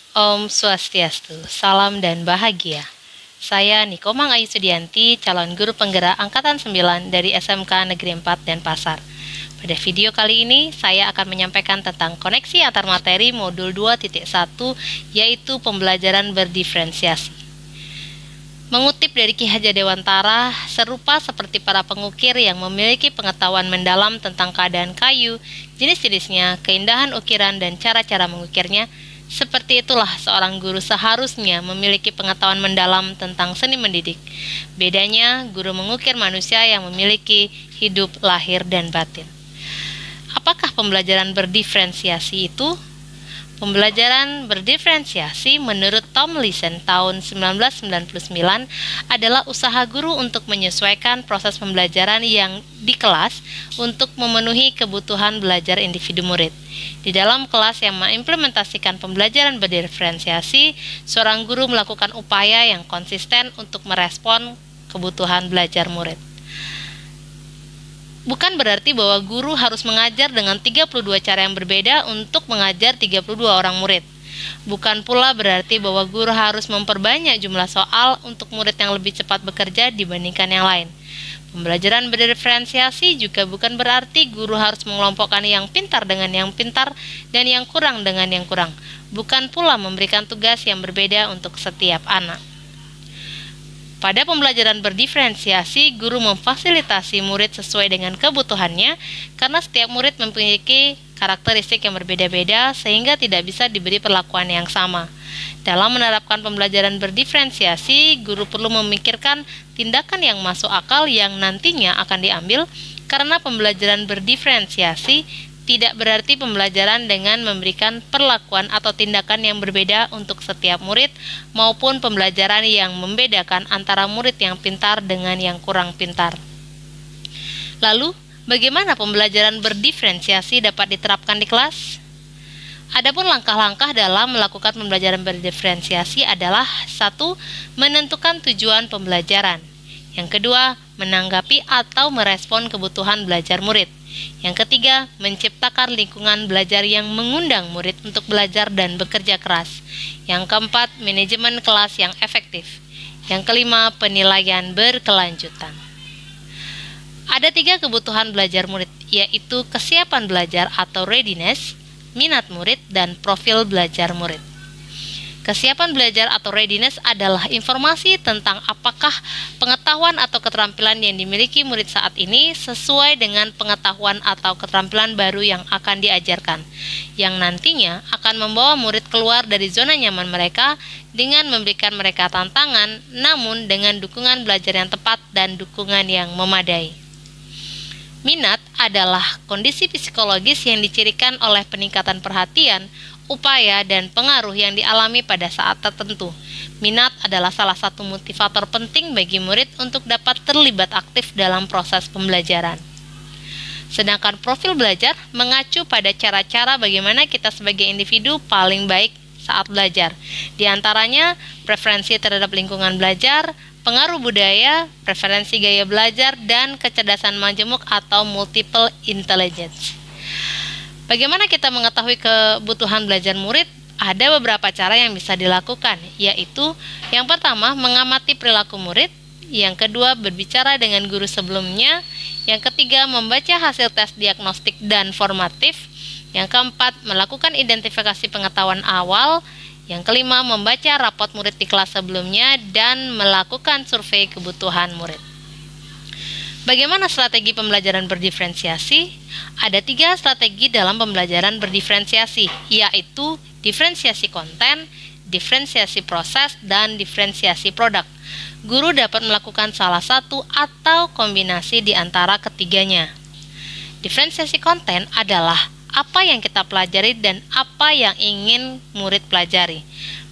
Om Swastiastu, salam dan bahagia. Saya Nikomang Ayu Sudianti, calon guru penggerak Angkatan 9 dari SMK Negeri 4 Denpasar. Pada video kali ini, saya akan menyampaikan tentang koneksi antar materi modul 2.1, yaitu pembelajaran berdiferensiasi. Mengutip dari Ki Hajar Dewantara, serupa seperti para pengukir yang memiliki pengetahuan mendalam tentang keadaan kayu, jenis-jenisnya, keindahan ukiran, dan cara-cara mengukirnya, seperti itulah seorang guru seharusnya memiliki pengetahuan mendalam tentang seni mendidik. Bedanya, guru mengukir manusia yang memiliki hidup, lahir, dan batin. Apakah pembelajaran berdiferensiasi itu? Pembelajaran berdiferensiasi menurut Tomlinson tahun 1999 adalah usaha guru untuk menyesuaikan proses pembelajaran yang di kelas untuk memenuhi kebutuhan belajar individu murid. Di dalam kelas yang mengimplementasikan pembelajaran berdiferensiasi, seorang guru melakukan upaya yang konsisten untuk merespon kebutuhan belajar murid. Bukan berarti bahwa guru harus mengajar dengan 32 cara yang berbeda untuk mengajar 32 orang murid. Bukan pula berarti bahwa guru harus memperbanyak jumlah soal untuk murid yang lebih cepat bekerja dibandingkan yang lain. Pembelajaran berdiferensiasi juga bukan berarti guru harus mengelompokkan yang pintar dengan yang pintar dan yang kurang dengan yang kurang. Bukan pula memberikan tugas yang berbeda untuk setiap anak. Pada pembelajaran berdiferensiasi, guru memfasilitasi murid sesuai dengan kebutuhannya karena setiap murid memiliki karakteristik yang berbeda-beda sehingga tidak bisa diberi perlakuan yang sama. Dalam menerapkan pembelajaran berdiferensiasi, guru perlu memikirkan tindakan yang masuk akal yang nantinya akan diambil karena pembelajaran berdiferensiasi tidak berarti pembelajaran dengan memberikan perlakuan atau tindakan yang berbeda untuk setiap murid maupun pembelajaran yang membedakan antara murid yang pintar dengan yang kurang pintar. Lalu, bagaimana pembelajaran berdiferensiasi dapat diterapkan di kelas? Adapun langkah-langkah dalam melakukan pembelajaran berdiferensiasi adalah 1. Menentukan tujuan pembelajaran. Yang kedua, menanggapi atau merespon kebutuhan belajar murid. Yang ketiga, menciptakan lingkungan belajar yang mengundang murid untuk belajar dan bekerja keras. Yang keempat, manajemen kelas yang efektif. Yang kelima, penilaian berkelanjutan. Ada 3 kebutuhan belajar murid, yaitu kesiapan belajar atau readiness, minat murid, dan profil belajar murid. Kesiapan belajar atau readiness adalah informasi tentang apakah pengetahuan atau keterampilan yang dimiliki murid saat ini sesuai dengan pengetahuan atau keterampilan baru yang akan diajarkan, yang nantinya akan membawa murid keluar dari zona nyaman mereka dengan memberikan mereka tantangan, namun dengan dukungan belajar yang tepat dan dukungan yang memadai. Minat adalah kondisi psikologis yang dicirikan oleh peningkatan perhatian, upaya, dan pengaruh yang dialami pada saat tertentu. Minat adalah salah satu motivator penting bagi murid untuk dapat terlibat aktif dalam proses pembelajaran. Sedangkan profil belajar mengacu pada cara-cara bagaimana kita sebagai individu paling baik saat belajar. Di antaranya, preferensi terhadap lingkungan belajar, pengaruh budaya, preferensi gaya belajar, dan kecerdasan majemuk atau multiple intelligence. Bagaimana kita mengetahui kebutuhan belajar murid? Ada beberapa cara yang bisa dilakukan, yaitu yang pertama, mengamati perilaku murid, yang kedua, berbicara dengan guru sebelumnya, yang ketiga, membaca hasil tes diagnostik dan formatif, yang keempat, melakukan identifikasi pengetahuan awal, yang kelima, membaca rapot murid di kelas sebelumnya, dan melakukan survei kebutuhan murid. Bagaimana strategi pembelajaran berdiferensiasi? Ada 3 strategi dalam pembelajaran berdiferensiasi, yaitu diferensiasi konten, diferensiasi proses, dan diferensiasi produk. Guru dapat melakukan salah satu atau kombinasi di antara ketiganya. Diferensiasi konten adalah apa yang kita pelajari dan apa yang ingin murid pelajari.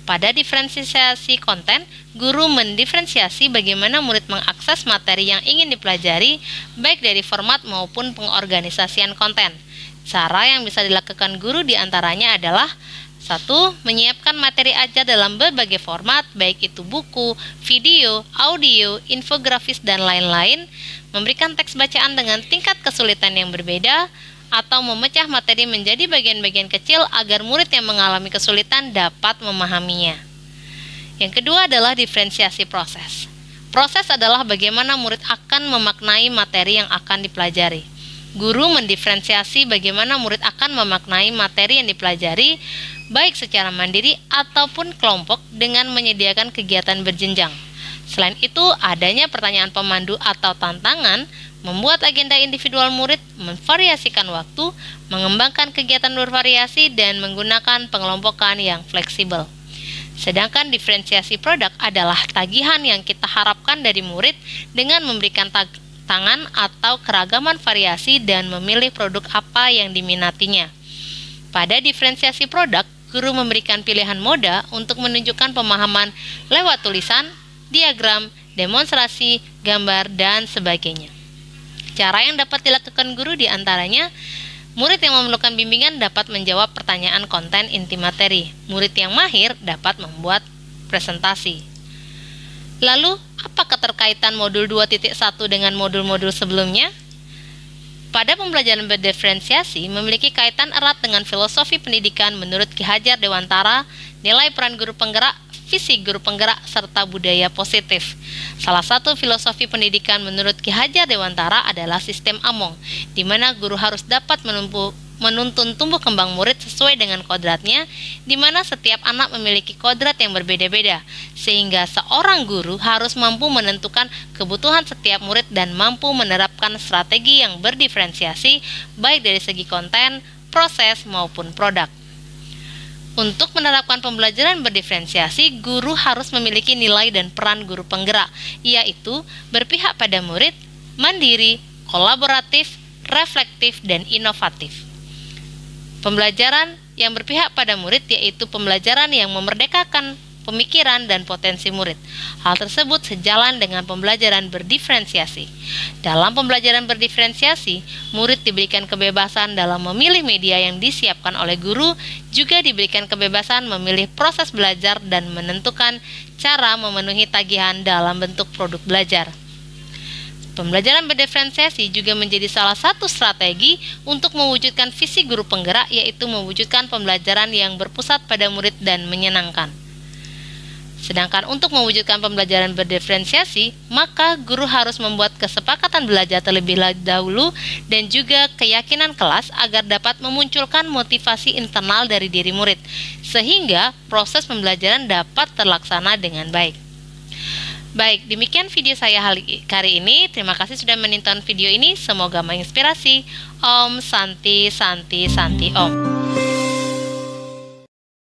Pada diferensiasi konten, guru mendiferensiasi bagaimana murid mengakses materi yang ingin dipelajari, baik dari format maupun pengorganisasian konten. Cara yang bisa dilakukan guru diantaranya adalah 1. Menyiapkan materi ajar dalam berbagai format, baik itu buku, video, audio, infografis, dan lain-lain. Memberikan teks bacaan dengan tingkat kesulitan yang berbeda. atau memecah materi menjadi bagian-bagian kecil agar murid yang mengalami kesulitan dapat memahaminya. Yang kedua adalah diferensiasi proses. Proses adalah bagaimana murid akan memaknai materi yang akan dipelajari. Guru mendiferensiasi bagaimana murid akan memaknai materi yang dipelajari, baik secara mandiri ataupun kelompok dengan menyediakan kegiatan berjenjang. Selain itu, adanya pertanyaan pemandu atau tantangan, membuat agenda individual murid, memvariasikan waktu, mengembangkan kegiatan bervariasi, dan menggunakan pengelompokan yang fleksibel. Sedangkan diferensiasi produk adalah tagihan yang kita harapkan dari murid dengan memberikan tangan atau keragaman variasi dan memilih produk apa yang diminatinya. Pada diferensiasi produk, guru memberikan pilihan moda untuk menunjukkan pemahaman lewat tulisan, diagram, demonstrasi, gambar, dan sebagainya. Cara yang dapat dilakukan guru diantaranya, murid yang memerlukan bimbingan dapat menjawab pertanyaan konten inti materi. Murid yang mahir dapat membuat presentasi. Lalu, apa keterkaitan modul 2.1 dengan modul-modul sebelumnya? Pada pembelajaran berdiferensiasi memiliki kaitan erat dengan filosofi pendidikan menurut Ki Hajar Dewantara, nilai peran guru penggerak, visi guru penggerak, serta budaya positif. Salah satu filosofi pendidikan menurut Ki Hajar Dewantara adalah sistem Among, di mana guru harus dapat menuntun tumbuh kembang murid sesuai dengan kodratnya, di mana setiap anak memiliki kodrat yang berbeda-beda, sehingga seorang guru harus mampu menentukan kebutuhan setiap murid dan mampu menerapkan strategi yang berdiferensiasi, baik dari segi konten, proses, maupun produk. Untuk menerapkan pembelajaran berdiferensiasi, guru harus memiliki nilai dan peran guru penggerak, yaitu berpihak pada murid, mandiri, kolaboratif, reflektif, dan inovatif. Pembelajaran yang berpihak pada murid yaitu pembelajaran yang memerdekakan pemikiran dan potensi murid. Hal tersebut sejalan dengan pembelajaran berdiferensiasi. Dalam pembelajaran berdiferensiasi, murid diberikan kebebasan dalam memilih media yang disiapkan oleh guru, juga diberikan kebebasan memilih proses belajar dan menentukan cara memenuhi tagihan dalam bentuk produk belajar. Pembelajaran berdiferensiasi juga menjadi salah satu strategi untuk mewujudkan visi guru penggerak, yaitu mewujudkan pembelajaran yang berpusat pada murid dan menyenangkan. Sedangkan untuk mewujudkan pembelajaran berdiferensiasi, maka guru harus membuat kesepakatan belajar terlebih dahulu dan juga keyakinan kelas agar dapat memunculkan motivasi internal dari diri murid, sehingga proses pembelajaran dapat terlaksana dengan baik. Baik, demikian video saya kali ini. Terima kasih sudah menonton video ini. Semoga menginspirasi. Om Santi Santi Santi Om.